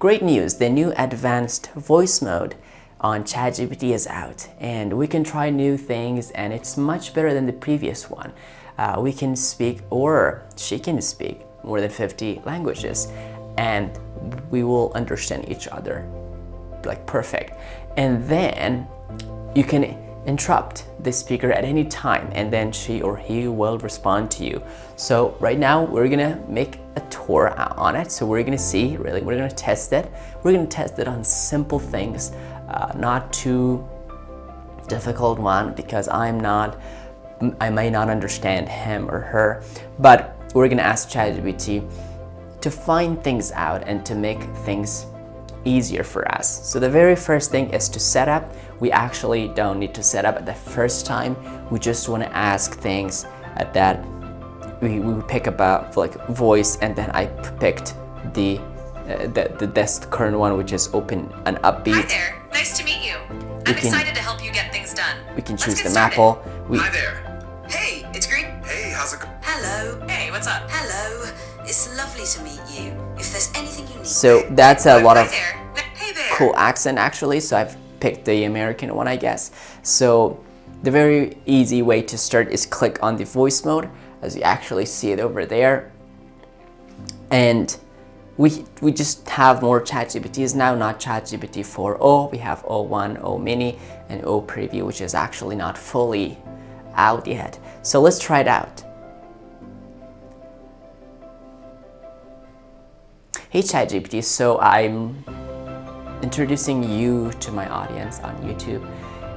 great news, the new advanced voice mode on ChatGPT is out, and we can try new things, and it's much better than the previous one. We can speak, or she can speak, more than 50 languages, and we will understand each other like perfect. And then you can interrupt the speaker at any time, and then she or he will respond to you. So right now we're gonna make a tour on it. So we're gonna see, really, we're gonna test it. We're gonna test it on simple things, not too difficult one, because I may not understand him or her, but we're gonna ask ChatGPT to find things out and to make things easier for us. So the very first thing is to set up. We actually don't need to set up at the first time. We just want to ask things that we pick about, like voice, and then I picked the current one, which is open and upbeat. Hi there, nice to meet you. I'm excited to help you get things done. We can choose the Apple. Hi there. Hey, it's Green. Hey, how's it going? Hello. Hey, what's up? Hello. It's lovely to meet you. If there's anything you need. So that's a lot of Hey there. cool accent actually. So I've picked the American one, I guess. So the very easy way to start is click on the voice mode, as you actually see it over there. And we just have more ChatGPTs now, not ChatGPT 4.0. We have 0.1, 0 mini, and 0 preview, which is actually not fully out yet. So let's try it out. Hey ChatGPT, so I'm introducing you to my audience on YouTube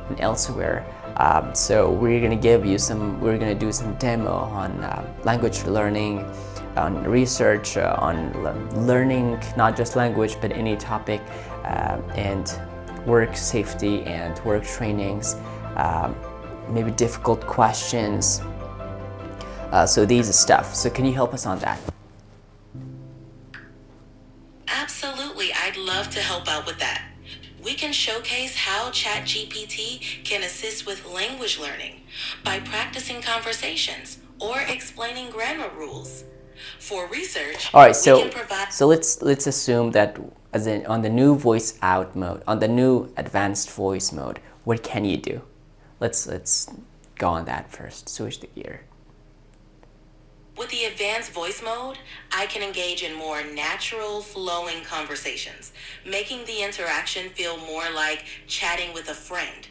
and elsewhere. So we're gonna do some demo on language learning, on research, on learning not just language but any topic, and work safety and work trainings, maybe difficult questions. So these stuff. So can you help us on that? Absolutely, I'd love to help out with that. We can showcase how ChatGPT can assist with language learning by practicing conversations or explaining grammar rules. For research, all right, so we can provide... so let's assume that on the new voice out mode, on the new advanced voice mode, what can you do? Let's go on that first. Switch the gear. With the advanced voice mode, I can engage in more natural, flowing conversations, making the interaction feel more like chatting with a friend.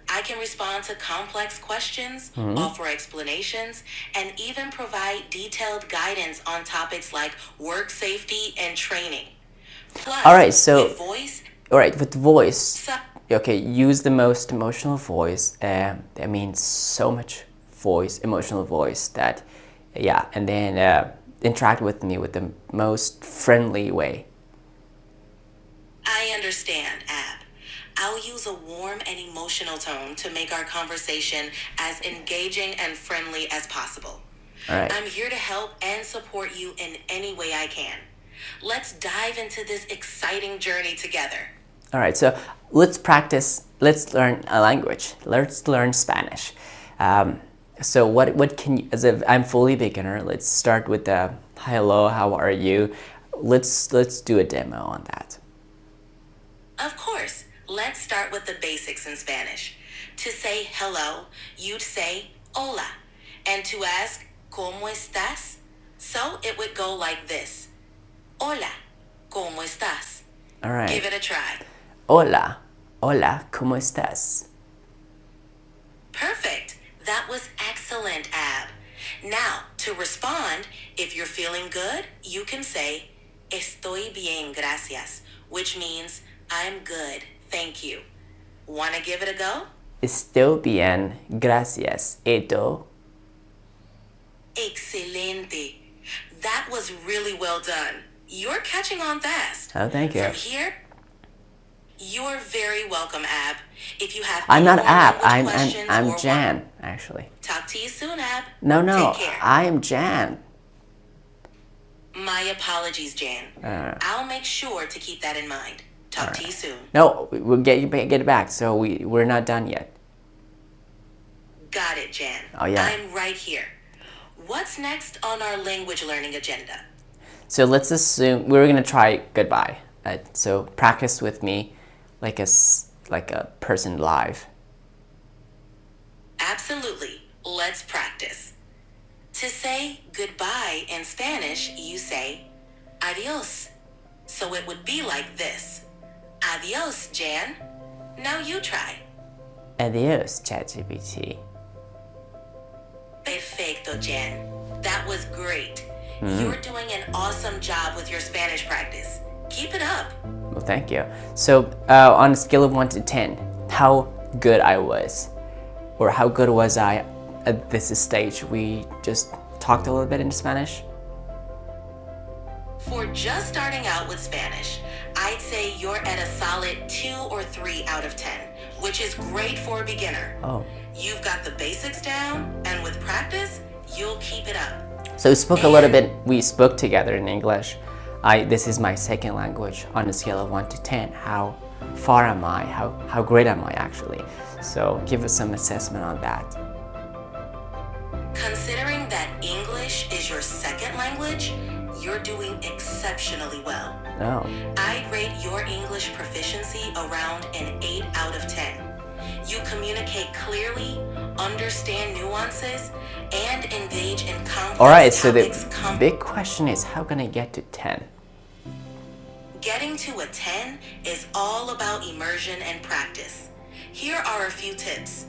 I can respond to complex questions, offer explanations, and even provide detailed guidance on topics like work safety and training. Plus, all right, so with voice, with voice, okay, use the most emotional voice. That means so much voice, emotional voice, that yeah, and then interact with me with the most friendly way. I understand, Ab. I'll use a warm and emotional tone to make our conversation as engaging and friendly as possible. All right. I'm here to help and support you in any way I can. Let's dive into this exciting journey together. All right, so let's practice. Let's learn a language. Let's learn Spanish. So what can you, as if I'm fully beginner, let's start with the hello, how are you? Let's do a demo on that. Of course, let's start with the basics in Spanish. To say hello, you'd say hola. And to ask, ¿cómo estás? So it would go like this. Hola, ¿cómo estás? All right. Give it a try. Hola, hola, ¿cómo estás? Perfect. That was excellent, Ab. Now, to respond, if you're feeling good, you can say, Estoy bien, gracias, which means, I'm good, thank you. Want to give it a go? Estoy bien, gracias. ¿Y tú? Excelente. That was really well done. You're catching on fast. Oh, thank you. From here, you're very welcome, Ab. If you have I'm not any more Ab. language questions I'm or Jan, want- actually. Talk to you soon, Ab. No, Take care. I am Jan. My apologies, Jan. I'll make sure to keep that in mind. Talk to you soon. No, we'll get it back. So we're not done yet. Got it, Jan. Oh, yeah. I'm right here. What's next on our language learning agenda? So let's assume we're gonna try goodbye. So practice with me like like a person live. Absolutely. Let's practice. To say goodbye in Spanish, you say adios. So it would be like this. Adios, Jan. Now you try. Adios, ChatGPT. Perfecto, Jan. That was great. You're doing an awesome job with your Spanish practice. Keep it up. Well, thank you. So on a scale of 1 to 10, how good I was, or how good was I at this stage? We just talked a little bit in Spanish. For just starting out with Spanish, I'd say you're at a solid 2 or 3 out of 10, which is great for a beginner. Oh. You've got the basics down, and with practice, you'll keep it up. So we spoke a little bit, we spoke together in English. This is my second language. On a scale of 1 to 10, how far am I? How great am I actually? So give us some assessment on that. Considering that English is your second language, you're doing exceptionally well. Oh. I'd rate your English proficiency around an 8 out of 10. You communicate clearly, understand nuances, and engage in complex All right, so the topics. big question is, how can I get to 10? Getting to a 10 is all about immersion and practice. Here are a few tips.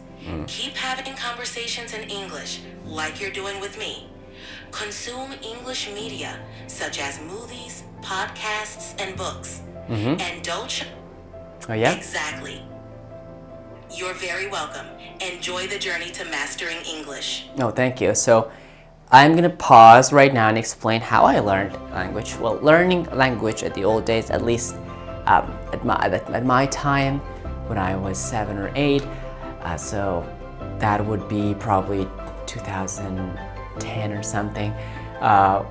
Keep having conversations in English, like you're doing with me. Consume English media, such as movies, podcasts, and books. And don't... Oh yeah? Exactly. You're very welcome. Enjoy the journey to mastering English. No, thank you. So I'm gonna pause right now and explain how I learned language. Well, learning language at the old days, at least at my time, when I was 7 or 8, so that would be probably 2010 or something,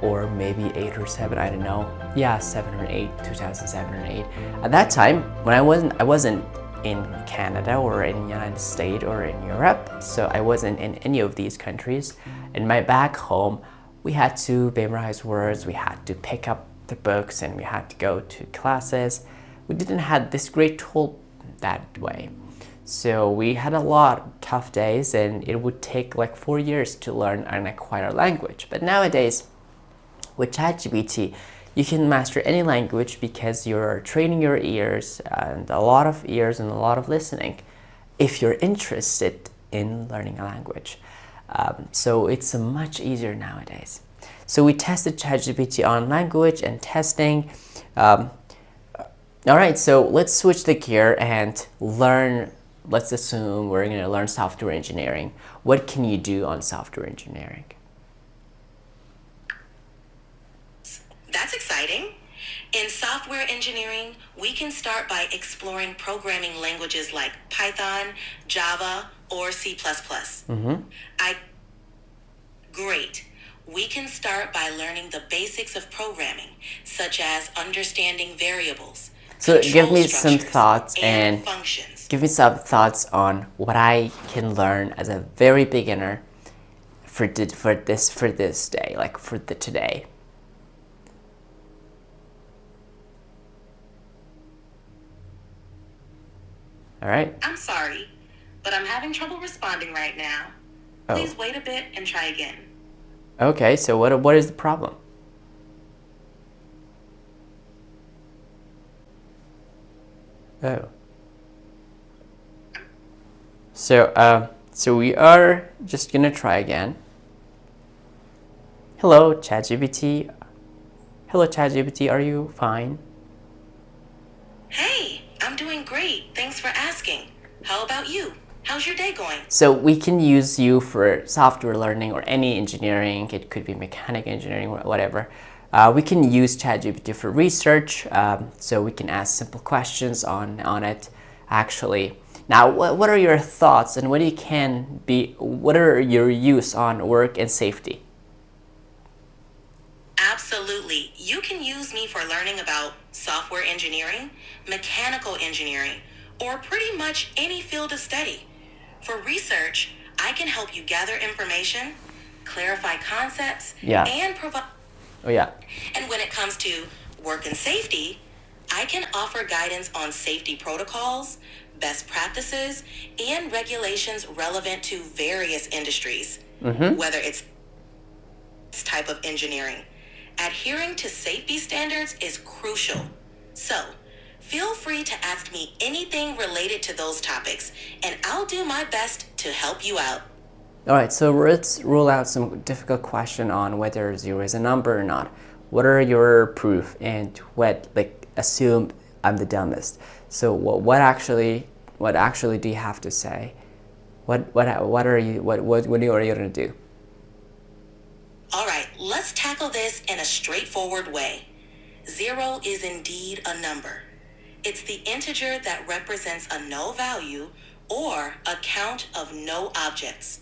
or maybe 8 or 7, I don't know. Yeah, 7 or 8, 2007 or 8. At that time, when I wasn't in Canada or in the United States or in Europe, so I wasn't in any of these countries. In my back home, we had to memorize words, we had to pick up the books, and we had to go to classes. We didn't have this great tool that way. So we had a lot of tough days, and it would take like 4 years to learn and acquire a language. But nowadays, with ChatGPT, you can master any language because you're training your ears, and a lot of ears and a lot of listening, if you're interested in learning a language. So it's much easier nowadays. So we tested ChatGPT on language and testing. All right, so let's switch the gear and learn. Let's assume we're going to learn software engineering. What can you do on software engineering? That's exciting. In software engineering, we can start by exploring programming languages like Python, Java, or C++. Great. We can start by learning the basics of programming, such as understanding variables. So give me some structures, thoughts and functions. give me some thoughts on what I can learn as a very beginner for this day, like for the today. All right. I'm sorry, but I'm having trouble responding right now. Please wait a bit and try again. Okay, so what is the problem? Oh. So we are just gonna try again. Hello, ChatGPT. Hello, ChatGPT. Are you fine? Hey, I'm doing great. Thanks for asking. How about you? How's your day going? So we can use you for software learning or any engineering. It could be mechanic engineering or whatever. We can use ChatGPT for research, so we can ask simple questions on it. Actually, now what are your thoughts and what are your use on work and safety? Absolutely. You can use me for learning about software engineering, mechanical engineering, or pretty much any field of study. For research, I can help you gather information, clarify concepts, Yeah. and provide... Oh yeah. And when it comes to work and safety, I can offer guidance on safety protocols, best practices, and regulations relevant to various industries, whether it's type of engineering. Adhering to safety standards is crucial. So, feel free to ask me anything related to those topics, and I'll do my best to help you out. All right, so let's rule out some difficult question on whether 0 is a number or not. What are your proof and what, like, assume I'm the dumbest? So what actually do you have to say? What are you gonna do? All right, let's tackle this in a straightforward way. 0 is indeed a number. It's the integer that represents a no value or a count of no objects.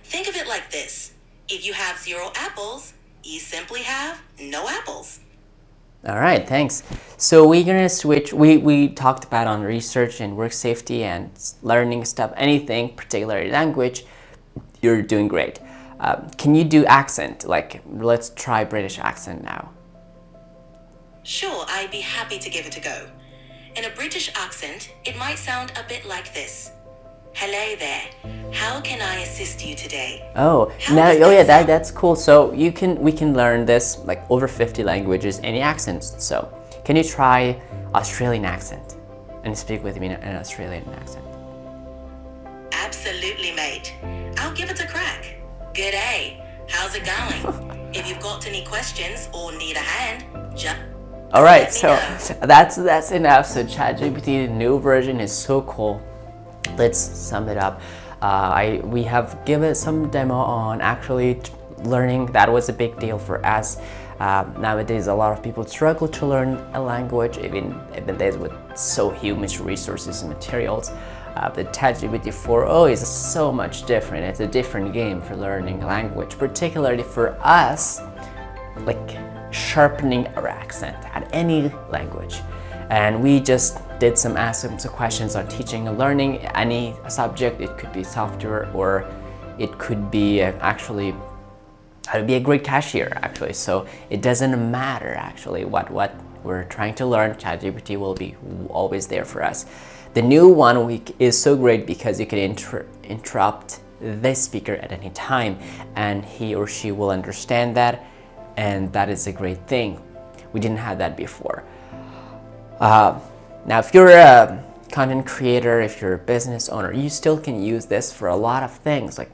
Think of it like this. If you have 0 apples, you simply have no apples. All right, thanks. So we're gonna switch. We talked about on research and work safety and learning stuff, anything, particularly language. You're doing great. Can you do accent? Like, let's try British accent now. Sure, I'd be happy to give it a go. In a British accent, it might sound a bit like this. Hello there. How can I assist you today? Oh, How now, does oh that yeah, sound? that's cool. So we can learn this like over 50 languages, any accents. So can you try Australian accent and speak with me in an Australian accent? Absolutely, mate. I'll give it a crack. G'day. How's it going? If you've got any questions or need a hand, just All right, let me so know. that's enough. So ChatGPT, the new version is so cool. Let's sum it up. We have given some demo on actually learning. That was a big deal for us. Nowadays, a lot of people struggle to learn a language, even days with so huge resources and materials. The ChatGPT 4.0 is so much different. It's a different game for learning a language, particularly for us, like sharpening our accent at any language. And we just did some questions on teaching and learning any subject. It could be software, or it could be actually how to be a great cashier, actually. So it doesn't matter actually what we're trying to learn. ChatGPT will be always there for us. The new one is so great because you can interrupt the speaker at any time, and he or she will understand that, and that is a great thing. We didn't have that before. Now, if you're a content creator, if you're a business owner, you still can use this for a lot of things, like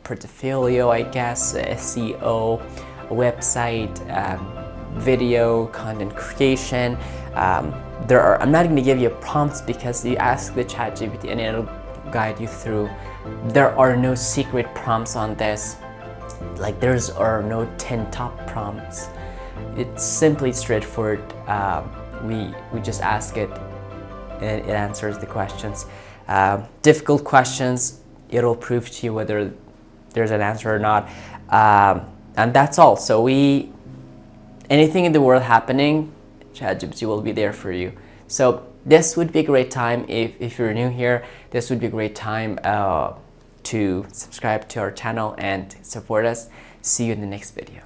portfolio, I guess, SEO, website, video, content creation. I'm not going to give you prompts because you ask the ChatGPT and it'll guide you through. There are no secret prompts on this. Like, are no 10 top prompts. It's simply straightforward. We just ask it and it answers the questions. Difficult questions, it'll prove to you whether there's an answer or not. And that's all. So anything in the world happening, ChatGPT will be there for you. So this would be a great time, if you're new here, this would be a great time to subscribe to our channel and support us. See you in the next video.